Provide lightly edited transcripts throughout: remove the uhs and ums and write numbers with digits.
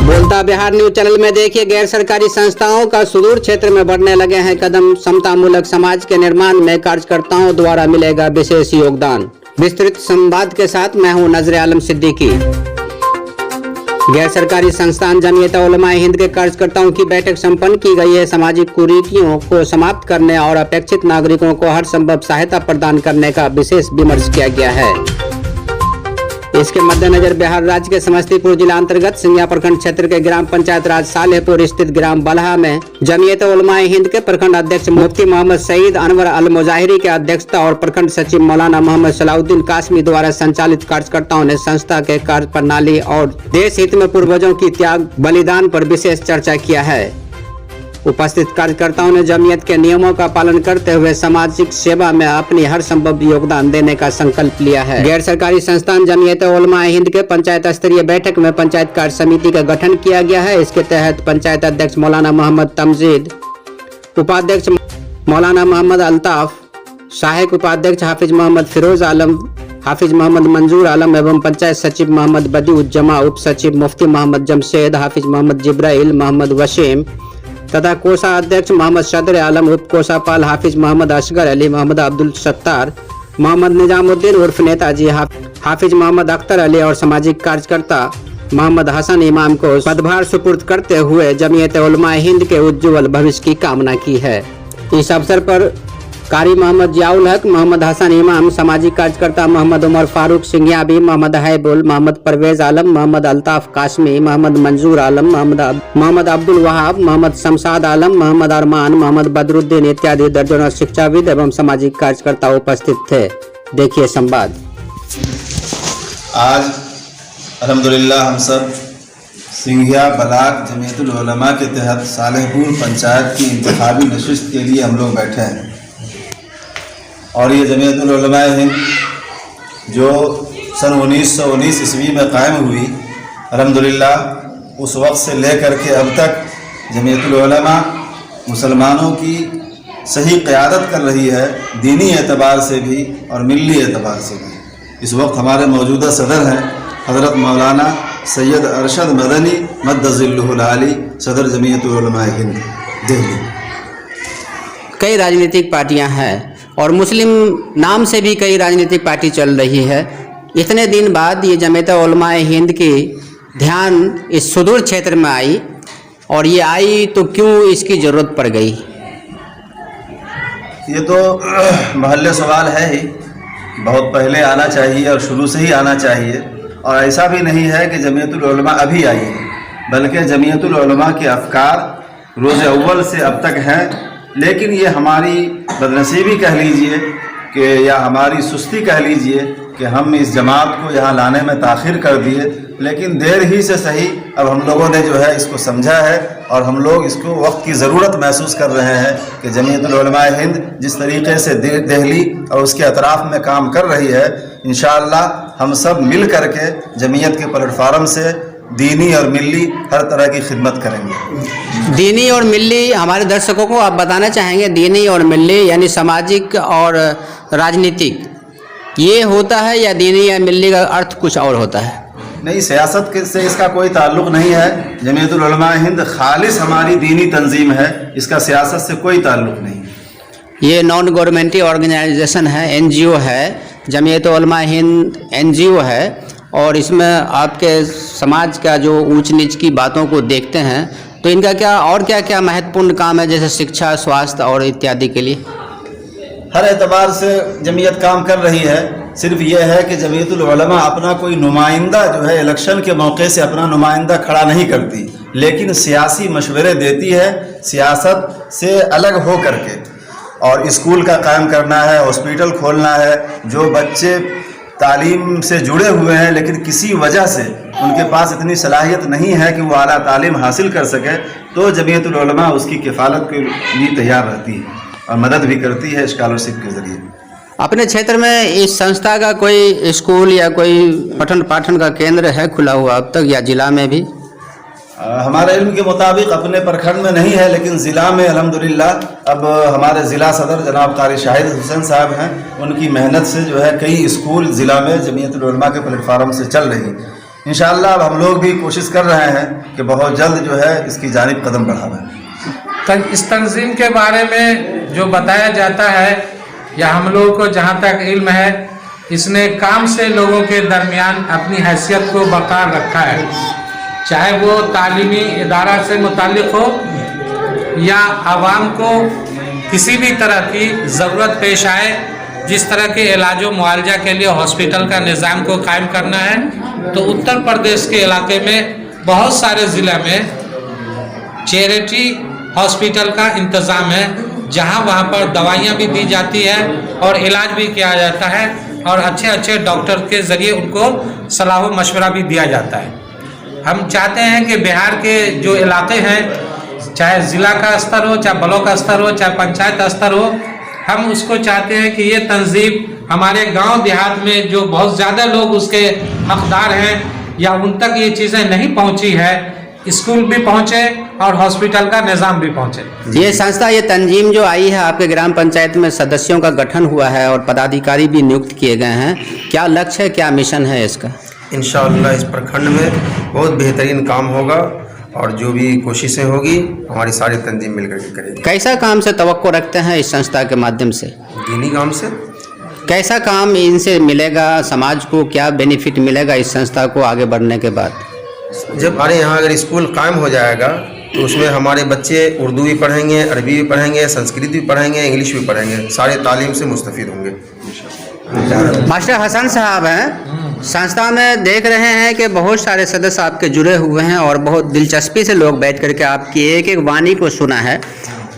बोलता Bihar news channel में देखिए, गैर सरकारी संस्थाओं का सुदूर क्षेत्र में बढ़ने लगे हैं कदम। समतामूलक समाज के निर्माण में कार्यकर्ताओं द्वारा मिलेगा विशेष योगदान। विस्तृत संवाद के साथ मैं हूं नजर आलम सिद्दीकी। गैर सरकारी संस्थान जमीयत उलमा हिंद के कार्यकर्ताओं की बैठक संपन्न की गई है। सामाजिक कुरीतियों को समाप्त करने और अपेक्षित नागरिकों को हर संभव सहायता प्रदान करने का विशेष विमर्श किया गया है। इसके मद्देनजर बिहार राज्य के समस्तीपुर जिला अंतर्गत सिंघिया प्रखंड क्षेत्र के ग्राम पंचायत राज सालेहपुर स्थित ग्राम बलहा में जमीयत उलमा हिंद के प्रखंड अध्यक्ष मुफ्ती मोहम्मद सईद अनवर अल मुजाहिरी के अध्यक्षता और प्रखंड सचिव मौलाना मोहम्मद सलाउद्दीन कासमी द्वारा संचालित कार्यकर्ताओं ने संस्था के कार्य प्रणाली और देश हित में पूर्वजों की त्याग बलिदान पर विशेष चर्चा किया है। उपस्थित कार्यकर्ताओं ने जमीयत के नियमों का पालन करते हुए सामाजिक सेवा में अपनी हर संभव योगदान देने का संकल्प लिया है। गैर सरकारी संस्थान जमीयत उलमा हिंद के पंचायत स्तरीय बैठक में पंचायत कार्य समिति का गठन किया गया है। इसके तहत पंचायत अध्यक्ष मौलाना मोहम्मद तमजीद, उपाध्यक्ष मौलाना मोहम्मद अल्ताफ, सहायक उपाध्यक्ष हाफिज मोहम्मद फिरोज आलम, हाफिज मोहम्मद मंजूर आलम एवं पंचायत सचिव मोहम्मद बदीउज्जमा, उप सचिव मुफ्ती मोहम्मद जमशेद, हाफिज मोहम्मद जिब्राइल, मोहम्मद वसीम तथा कोषा अध्यक्ष मोहम्मद सदर आलम, उप कोषापाल हाफिज मोहम्मद असगर अली, मोहम्मद अब्दुल सत्तार, मोहम्मद निजामुद्दीन उर्फ नेताजी, हाफिज मोहम्मद अख्तर अली और सामाजिक कार्यकर्ता मोहम्मद हसन इमाम को पदभार सुपुर्द करते हुए जमीयत उलमा हिंद के उज्ज्वल भविष्य की कामना की है। इस अवसर पर कारी मोहम्मद जियाउल हक, मोहम्मद हसन इमाम, सामाजिक कार्यकर्ता मोहम्मद उमर फारूक सिंघियाबी, मोहम्मद हैबुल, मोहम्मद परवेज आलम, मोहम्मद अल्ताफ कासमी, मोहम्मद मंजूर आलम, मोहम्मद अब्दुल वहाब, मोहम्मद शमशाद आलम, मोहम्मद अरमान, मोहम्मद बदरुद्दीन इत्यादि दर्जनों शिक्षाविद एवं सामाजिक कार्यकर्ता उपस्थित थे। देखिए संवाद। आज अल्हम्दुलिल्लाह हम सब सिंघिया ब्लॉक जमीयतुल उलमा के तहत सालेहपुर पंचायत की इंतखाबी नशिस्त के लिए हम लोग बैठे हैं और ये जमीयतुल उलमा हिंद जो सन 1919 ईस्वी में कायम हुई, अल्हम्दुलिल्लाह उस वक्त से लेकर के अब तक जमीयतुल उलमा मुसलमानों की सही क़यादत कर रही है, दीनी एतबार से भी और मिल्ली एतबार से भी। इस वक्त हमारे मौजूदा सदर हैं हज़रत मौलाना सैयद अरशद मदनी मद्दज़िल्लुहुल आली, सदर जमीयतुल उलमा हिंद दिल्ली। कई राजनीतिक पार्टियां हैं और मुस्लिम नाम से भी कई राजनीतिक पार्टी चल रही है। इतने दिन बाद ये जमीयत उलमा हिंद की ध्यान इस सुदूर क्षेत्र में आई, और ये आई तो क्यों इसकी ज़रूरत पड़ गई? ये तो महल्ले सवाल है ही, बहुत पहले आना चाहिए और शुरू से ही आना चाहिए। और ऐसा भी नहीं है कि जमीयतुल उलमा अभी आई है, बल्कि जमीयतुल उलमा के अफकार रोज़ अव्वल से अब तक हैं। लेकिन ये हमारी बदनसीबी कह लीजिए कि या हमारी सुस्ती कह लीजिए कि हम इस जमात को यहाँ लाने में ताख़िर कर दिए। लेकिन देर ही से सही अब हम लोगों ने जो है इसको समझा है और हम लोग इसको वक्त की ज़रूरत महसूस कर रहे हैं कि जमीयतुल उलमा हिंद जिस तरीके से दिल्ली और उसके अतराफ़ में काम कर रही है, इंशाअल्लाह हम सब मिल कर के जमीयत के प्लेटफार्म से दीनी और मिल्ली हर तरह की खिदमत करेंगे। दीनी और मिल्ली, हमारे दर्शकों को आप बताना चाहेंगे दीनी और मिल्ली यानी सामाजिक और राजनीतिक ये होता है, या दीनी या मिल्ली का अर्थ कुछ और होता है? नहीं, सियासत से इसका कोई ताल्लुक़ नहीं है। जमीयतुल उलमा हिंद खालिस हमारी दीनी तंजीम है, इसका सियासत से कोई ताल्लुक़ नहीं। ये नॉन गवर्नमेंटली ऑर्गेनाइजेशन है, NGO है, जमीयत उलमा हिंद NGO है, और इसमें आपके समाज का जो ऊंच नीच की बातों को देखते हैं, तो इनका क्या क्या महत्वपूर्ण काम है, जैसे शिक्षा, स्वास्थ्य और इत्यादि के लिए? हर एतबार से जमीयत काम कर रही है। सिर्फ ये है कि जमीयतुल उलमा अपना कोई नुमाइंदा जो है इलेक्शन के मौके से अपना नुमाइंदा खड़ा नहीं करती, लेकिन सियासी मशवरे देती है सियासत से अलग हो करके। और स्कूल का कायम करना है, हॉस्पिटल खोलना है, जो बच्चे तालीम से जुड़े हुए हैं लेकिन किसी वजह से उनके पास इतनी सलाहियत नहीं है कि वो आला तालीम हासिल कर सके, तो जमीयतुल उलमा उसकी किफ़ालत के लिए तैयार रहती है और मदद भी करती है स्कॉलरशिप के ज़रिए। अपने क्षेत्र में इस संस्था का कोई स्कूल या कोई पठन पाठन का केंद्र है खुला हुआ अब तक, या जिला में भी? हमारे इल्म के मुताबिक अपने प्रखंड में नहीं है, लेकिन ज़िला में अल्हम्दुलिल्लाह अब हमारे ज़िला सदर जनाब कारी शाहिद हुसैन साहब हैं, उनकी मेहनत से जो है कई स्कूल ज़िला में जमीयतुल उलमा के प्लेटफार्म से चल रही। इंशाअल्लाह अब हम लोग भी कोशिश कर रहे हैं कि बहुत जल्द जो है इसकी जानिब कदम बढ़ावें। इस तंजीम के बारे में जो बताया जाता है या हम लोगों को जहाँ तक इल्म है, इसने काम से लोगों के दरमियान अपनी हैसियत को बरकरार रखा है, चाहे वो तालीमी इदारा से मुताल्लिक़ हो या आवाम को किसी भी तरह की ज़रूरत पेश आए। जिस तरह के इलाज व मुआवजा के लिए हॉस्पिटल का निज़ाम को कायम करना है, तो उत्तर प्रदेश के इलाके में बहुत सारे ज़िला में चैरिटी हॉस्पिटल का इंतज़ाम है, जहां वहां पर दवाइयां भी दी जाती है और इलाज भी किया जाता है और अच्छे अच्छे डॉक्टर के ज़रिए उनको सलाह व मशवरा भी दिया जाता है। हम चाहते हैं कि बिहार के जो इलाके हैं, चाहे ज़िला का स्तर हो, चाहे ब्लॉक का स्तर हो, चाहे पंचायत स्तर हो, हम उसको चाहते हैं कि ये तंजीम हमारे गांव देहात में जो बहुत ज़्यादा लोग उसके हकदार हैं या उन तक ये चीज़ें नहीं पहुंची है, स्कूल भी पहुंचे और हॉस्पिटल का निज़ाम भी पहुंचे। ये संस्था, ये तंजीम जो आई है, आपके ग्राम पंचायत में सदस्यों का गठन हुआ है और पदाधिकारी भी नियुक्त किए गए हैं, क्या लक्ष्य है, क्या मिशन है इसका? इंशाअल्लाह इस प्रखंड में बहुत बेहतरीन काम होगा और जो भी कोशिशें होगी हमारी सारी तंजीम मिलकर के करेगी। कैसा काम से तवक्को रखते हैं इस संस्था के माध्यम से? दीनी काम से। कैसा काम इनसे मिलेगा, समाज को क्या बेनिफिट मिलेगा इस संस्था को आगे बढ़ने के बाद? जब हमारे यहाँ अगर स्कूल कायम हो जाएगा तो उसमें हमारे बच्चे उर्दू भी पढ़ेंगे, अरबी भी पढ़ेंगे, संस्कृत भी पढ़ेंगे, इंग्लिश भी पढ़ेंगे, सारे तालीम से मुस्तफ़ीद होंगे। मास्टर हसन साहब हैं, संस्था में देख रहे हैं कि बहुत सारे सदस्य आपके जुड़े हुए हैं और बहुत दिलचस्पी से लोग बैठ करके आपकी एक एक वाणी को सुना है,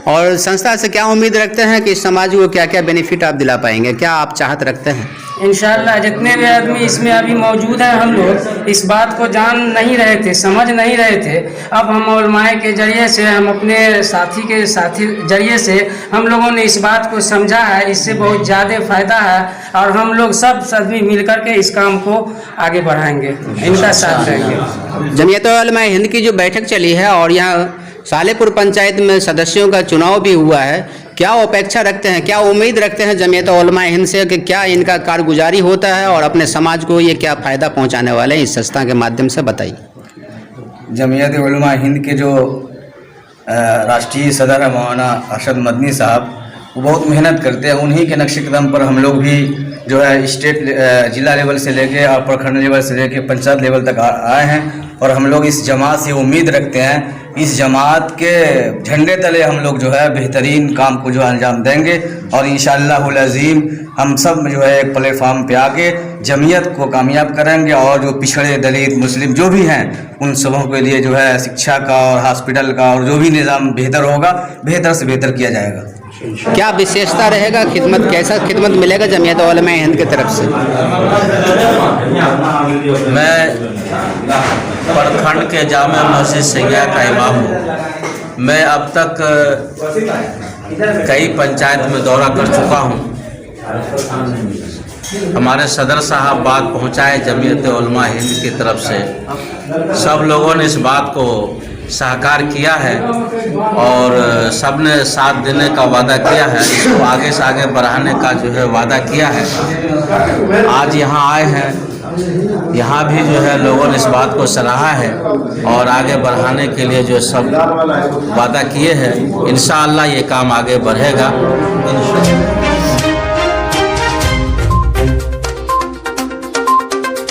और संस्था से क्या उम्मीद रखते हैं कि समाज को क्या क्या बेनिफिट आप दिला पाएंगे, क्या आप चाहत रखते हैं? इंशाअल्लाह जितने भी आदमी इसमें अभी मौजूद हैं, हम लोग इस बात को जान नहीं रहे थे, समझ नहीं रहे थे। अब हम उलमाए के जरिए से, हम अपने साथी जरिए से हम लोगों ने इस बात को समझा है, इससे बहुत ज़्यादा फ़ायदा है और हम लोग सब आदमी मिल कर के इस काम को आगे बढ़ाएंगे, इनका साथ देंगे। जमीयत उलमा हिंद की जो बैठक चली है और यहाँ सालेपुर पंचायत में सदस्यों का चुनाव भी हुआ है, क्या अपेक्षा रखते हैं, क्या उम्मीद रखते हैं जमीयत उलमा हिंद से कि क्या इनका कारगुजारी होता है और अपने समाज को ये क्या फ़ायदा पहुंचाने वाले हैं इस संस्था के माध्यम से, बताइए। जमीयत उलमा हिंद के जो राष्ट्रीय सदर है मौलाना अरशद मदनी साहब, वो बहुत मेहनत करते हैं। उन्हीं के नक्शे कदम पर हम लोग भी जो है स्टेट जिला लेवल से लेके और प्रखंड लेवल से लेके पंचायत लेवल तक आए हैं और हम लोग इस जमात से उम्मीद रखते हैं, इस जमात के झंडे तले हम लोग जो है बेहतरीन काम को जो अंजाम देंगे और इंशाअल्लाहुल अज़ीम हम सब जो है एक प्लेटफार्म पे आके जमीयत को कामयाब करेंगे और जो पिछड़े दलित मुस्लिम जो भी हैं उन सबों के लिए जो है शिक्षा का और हॉस्पिटल का और जो भी निज़ाम बेहतर होगा, बेहतर से बेहतर किया जाएगा। क्या विशेषता रहेगा, खिदमत कैसा खिदमत मिलेगा जमीयत उलमा हिंद की तरफ से? मैं प्रखंड के जामे मस्जिद सैया का इमाम हूँ। मैं अब तक कई पंचायत में दौरा कर चुका हूँ। हमारे सदर साहब बात पहुँचाए जमीयत उलमा हिंद की तरफ से, सब लोगों ने इस बात को सहकार किया है और सब ने साथ देने का वादा किया है, इसको आगे से आगे बढ़ाने का जो है वादा किया है। आज यहाँ आए हैं, यहाँ भी जो है लोगों ने इस बात को सराहा है और आगे बढ़ाने के लिए जो सब वादा किए हैं, इंशाअल्लाह ये काम आगे बढ़ेगा।